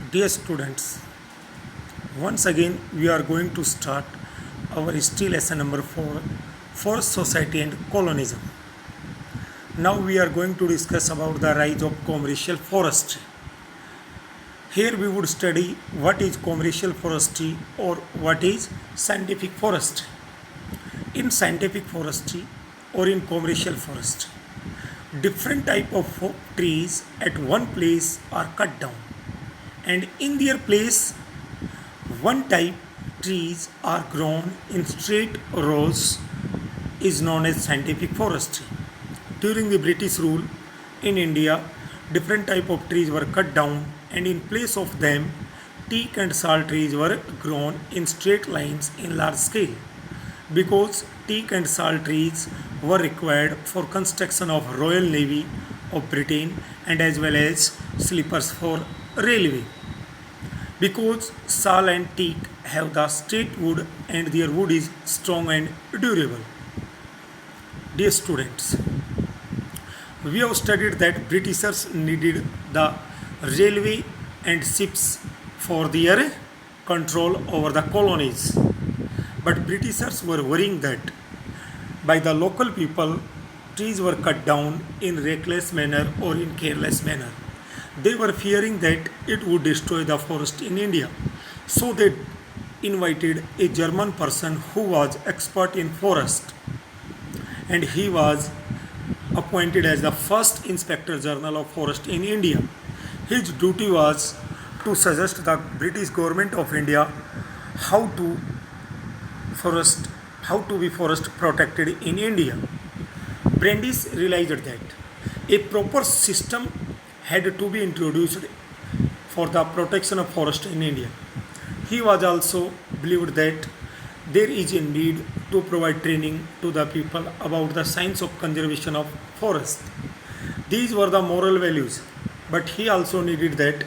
Dear students, once again we are going to start our history lesson number 4, Forest Society and Colonism. Now we are going to discuss about the rise of commercial forestry. Here we would study what is commercial forestry or what is scientific forestry. In scientific forestry or in commercial forestry, different type of trees at one place are cut down, and in their place one type trees are grown in straight rows is known as scientific forestry. During the British rule in India, different type of trees were cut down, and in place of them teak and sal trees were grown in straight lines in large scale, because teak and sal trees were required for construction of Royal Navy of Britain and as well as sleepers for railway. Because sal and teak have the straight wood and their wood is strong and durable. Dear students, we have studied that Britishers needed the railway and ships for their control over the colonies. But Britishers were worrying that by the local people, trees were cut down in reckless manner or in careless manner. They were fearing that it would destroy the forest in India. So they invited a German person who was expert in forest, and he was appointed as the first Inspector General of Forest in India. His duty was to suggest the British government of India how to forest how to be forest protected in India. Brandeis realized that a proper system had to be introduced for the protection of forest in India. He was also believed that there is a need to provide training to the people about the science of conservation of forest. These were the moral values, but he also needed that,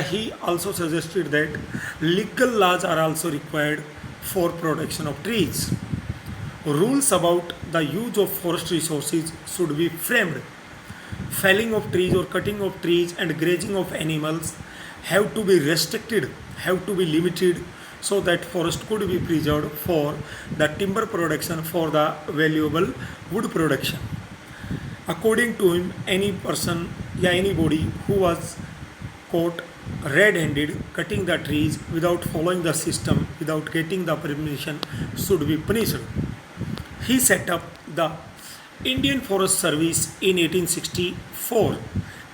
he also suggested that legal laws are also required for protection of trees. Rules about the use of forest resources should be framed. Felling of trees or cutting of trees and grazing of animals have to be restricted, have to be limited, so that forest could be preserved for the timber production, for the valuable wood production. According to him, any person, anybody who was caught red-handed cutting the trees without following the system, without getting the permission, should be punished. He set up the Indian Forest Service in 1864,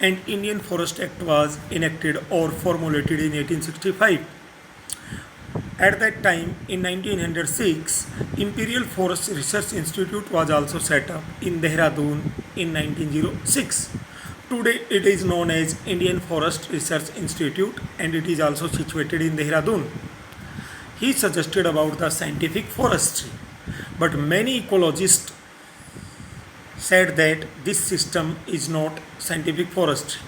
and Indian Forest Act was enacted or formulated in 1865. At that time, in 1906, Imperial Forest Research Institute was also set up in Dehradun in 1906. Today it is known as Indian Forest Research Institute, and it is also situated in Dehradun. He suggested about the scientific forestry, but many ecologists said that this system is not scientific forestry.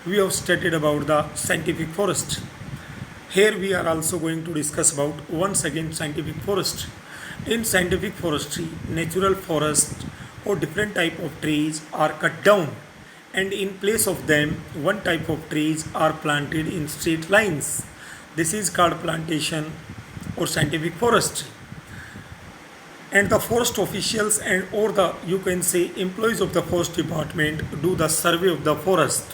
We have studied about the scientific forestry. Here we are also going to discuss about once again scientific forestry. In scientific forestry, natural forest or different type of trees are cut down, and in place of them one type of trees are planted in straight lines. This is called plantation or scientific forestry. And the forest officials and or the employees of the forest department do the survey of the forest.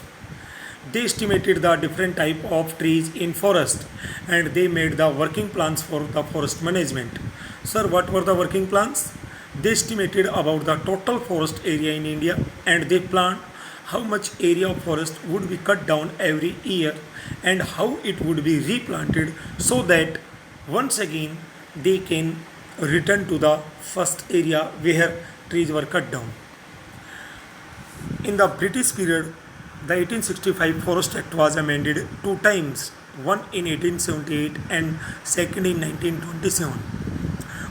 They estimated the different type of trees in forest, and they made the working plans for the forest management. Sir, what were the working plans? They estimated about the total forest area in India, and they planned how much area of forest would be cut down every year and how it would be replanted, so that once again they can return to the first area where trees were cut down. In the British period, the 1865 Forest Act was amended two times, one in 1878 and second in 1927.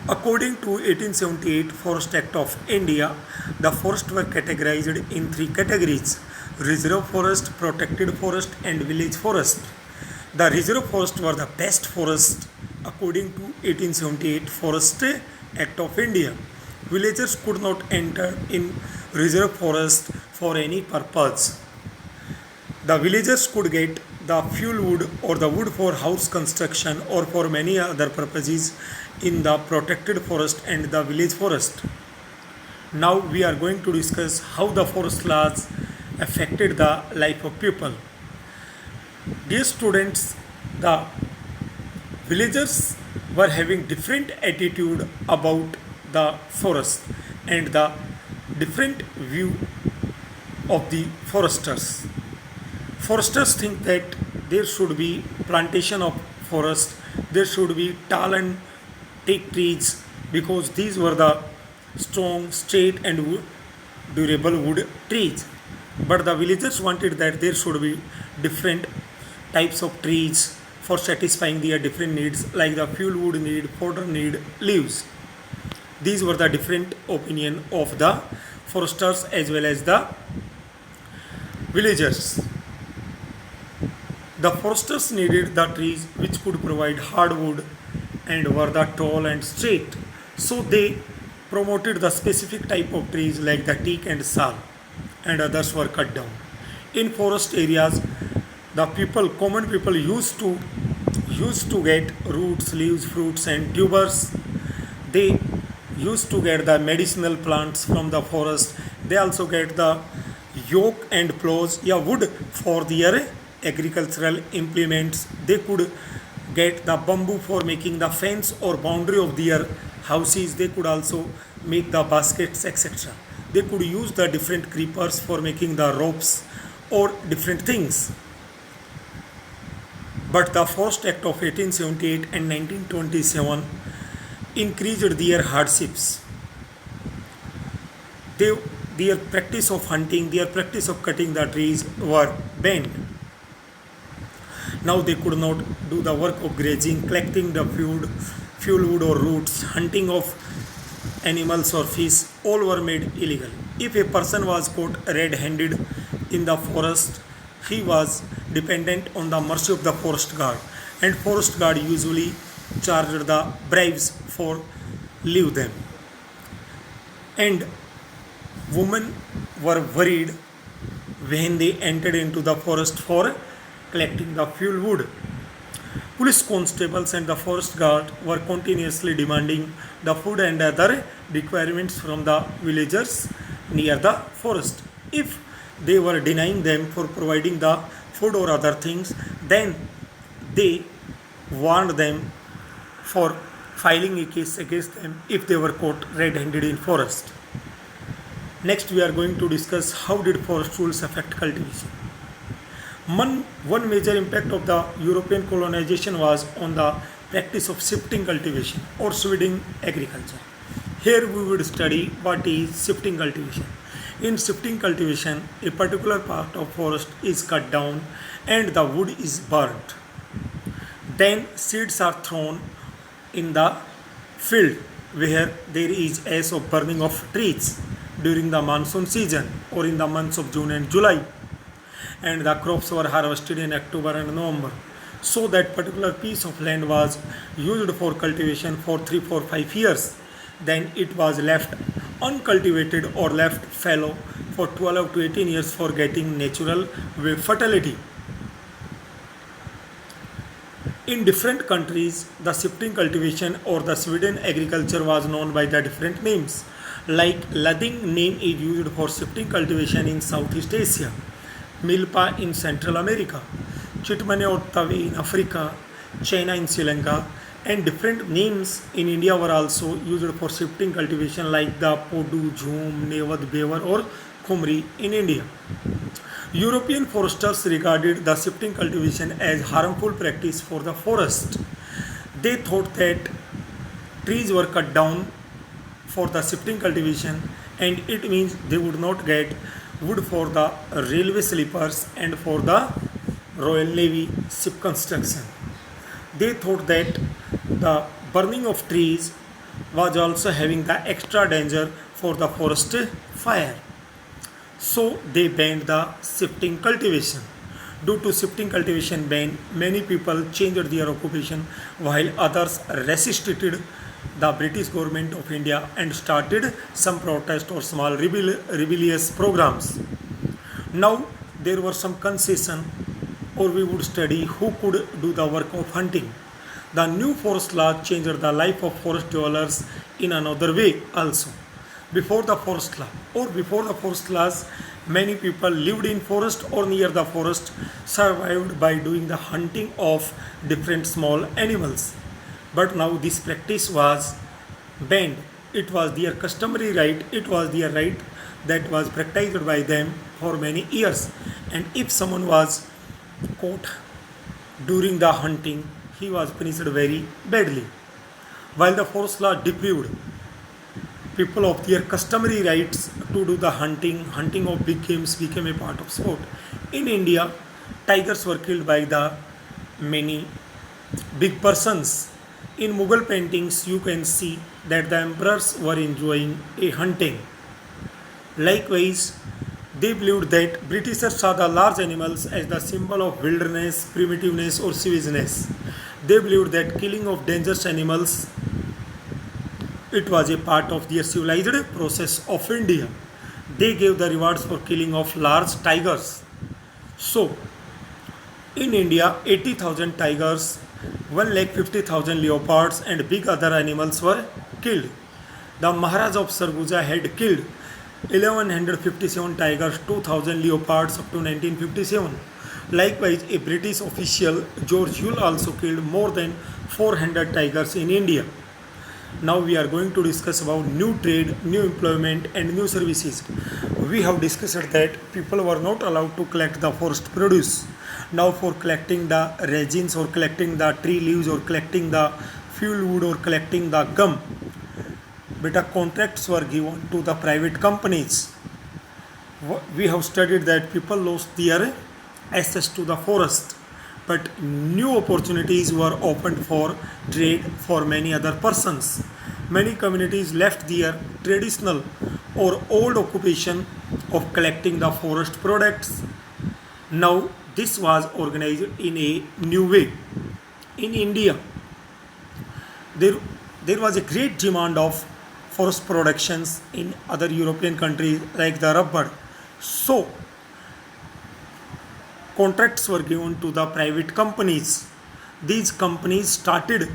According to 1878 Forest Act of India, the forests were categorized in three categories: reserve forest, protected forest and village forest. The reserve forests were the best forest according to 1878 Forest Act of India. Villagers could not enter in reserve forest for any purpose. The villagers could get the fuel wood or the wood for house construction or for many other purposes in the protected forest and the village forest. Now we are going to discuss how the forest laws affected the life of people. Dear students, the villagers were having different attitude about the forest and the different view of the foresters. Foresters think that there should be plantation of forest, there should be tall and thick trees because these were the strong, straight and durable wood trees. But the villagers wanted that there should be different types of trees for satisfying their different needs like the fuel wood need, fodder need, leaves. These were the different opinion of the foresters as well as the villagers. The foresters needed the trees which could provide hardwood and were the tall and straight. So they promoted the specific type of trees like the teak and sal, and others were cut down. In forest areas, the common people used to get roots, leaves, fruits and tubers. They used to get the medicinal plants from the forest. They also get the yoke and plows, yeah, wood for their agricultural implements. They could get the bamboo for making the fence or boundary of their houses. They could also make the baskets, etc. They could use the different creepers for making the ropes or different things. But the Forest Act of 1878 and 1927 increased their hardships. They, their practice of hunting, their practice of cutting the trees were banned. Now they could not do the work of grazing, collecting the fuel wood or roots, hunting of animals or fish, all were made illegal. If a person was caught red-handed in the forest, he was dependent on the mercy of the forest guard, and forest guard usually charged the bribes for leave them. And women were worried when they entered into the forest for collecting the fuel wood. Police constables and the forest guard were continuously demanding the food and other requirements from the villagers near the forest. If they were denying them for providing the food or other things, then they warned them for filing a case against them if they were caught red-handed in forest. Next, we are going to discuss how did forest rules affect cultivation. One major impact of the European colonization was on the practice of shifting cultivation or swidden agriculture. Here we would study what is shifting cultivation. In shifting cultivation, a particular part of forest is cut down and the wood is burnt. Then seeds are thrown in the field where there is ash of burning of trees during the monsoon season or in the months of June and July, and the crops were harvested in October and November. So that particular piece of land was used for cultivation for 3, 4, 5 years. Then it was left uncultivated or left fallow for 12 to 18 years for getting natural fertility. In different countries, the shifting cultivation or the swidden agriculture was known by the different names. Like lathing name is used for shifting cultivation in Southeast Asia, milpa in Central America, chitmane or tavi in Africa, China in Sri Lanka, and different names in India were also used for shifting cultivation like the Podu, Jhum, Nevad, Bevar or Khumri in India. European foresters regarded the shifting cultivation as harmful practice for the forest. They thought that trees were cut down for the shifting cultivation and it means they would not get wood for the railway sleepers and for the Royal Navy ship construction. They thought that the burning of trees was also having the extra danger for the forest fire. So they banned the shifting cultivation. Due to shifting cultivation ban, many people changed their occupation while others resisted the British government of India and started some protest or small rebellious programs. Now there were some concession or we would study who could do the work of hunting. The new forest law changed the life of forest dwellers in another way also. Before the forest laws, many people lived in forest or near the forest, survived by doing the hunting of different small animals. But now this practice was banned. It was their customary right, it was their right that was practiced by them for many years. And if someone was caught during the hunting, he was punished very badly. While the forest law deprived people of their customary rights to do the hunting of big games became a part of sport. In India, tigers were killed by the many big persons. In Mughal paintings, you can see that the emperors were enjoying a hunting. Likewise, they believed that Britishers saw the large animals as the symbol of wilderness, primitiveness, or savageness. They believed that killing of dangerous animals it was a part of their civilized process of India. They gave the rewards for killing of large tigers. So, in India, 80,000 tigers, 1,50,000 leopards, and big other animals were killed. The Maharaj of Sarguja had killed 1157 tigers, 2000 leopards up to 1957. Likewise, a British official, George Hull, also killed more than 400 tigers in India. Now we are going to discuss about new trade, new employment and new services. We have discussed that people were not allowed to collect the forest produce. Now for collecting the resins or collecting the tree leaves or collecting the fuel wood or collecting the gum, better contracts were given to the private companies. We have studied that people lost their access to the forest, but new opportunities were opened for trade for many other persons. Many communities left their traditional or old occupation of collecting the forest products. Now this was organized in a new way. In India, there was a great demand of forest productions in other European countries like the rubber. So contracts were given to the private companies. These companies started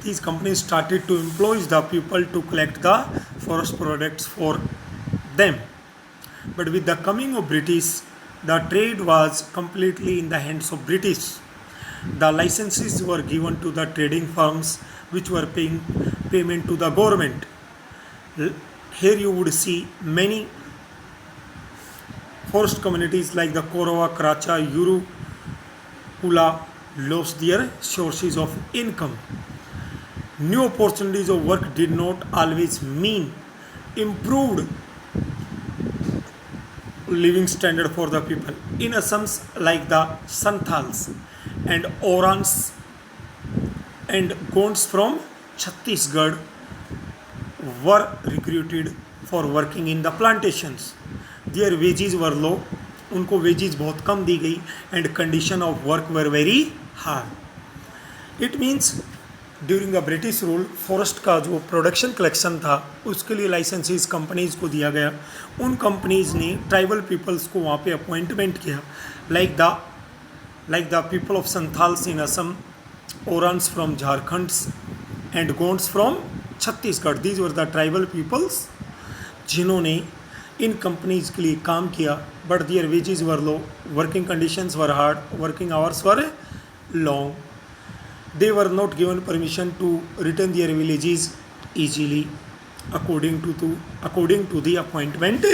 to employ the people to collect the forest products for them. But with the coming of British, the trade was completely in the hands of British. The licenses were given to the trading firms which were paying payment to the government. Here you would see many forest communities like the Korawa, Karacha, Yuru, Kula lost their sources of income. New opportunities of work did not always mean improved living standard for the people. In Assams, like the Santhals and Orans and Gonds from Chhattisgarh were recruited for working in the plantations. Their wages were low, उनको wages बहुत कम दी गई and condition of work were very hard. It means during the British rule forest का जो production collection था उसके लिए licences companies को दिया गया. उन कंपनीज़ ने ट्राइबल पीपल्स को वहाँ पे अपॉइंटमेंट किया like the people of Santhals in Assam, Oraons from Jharkhand and Gonds from Chhattisgarh. These were the tribal peoples जिन्होंने इन कंपनीज़ के लिए काम किया. But their wages were low, working conditions were hard, working hours were long. They were not given permission to return their villages easily according to the appointment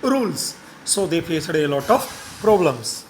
rules. So they faced a lot of problems.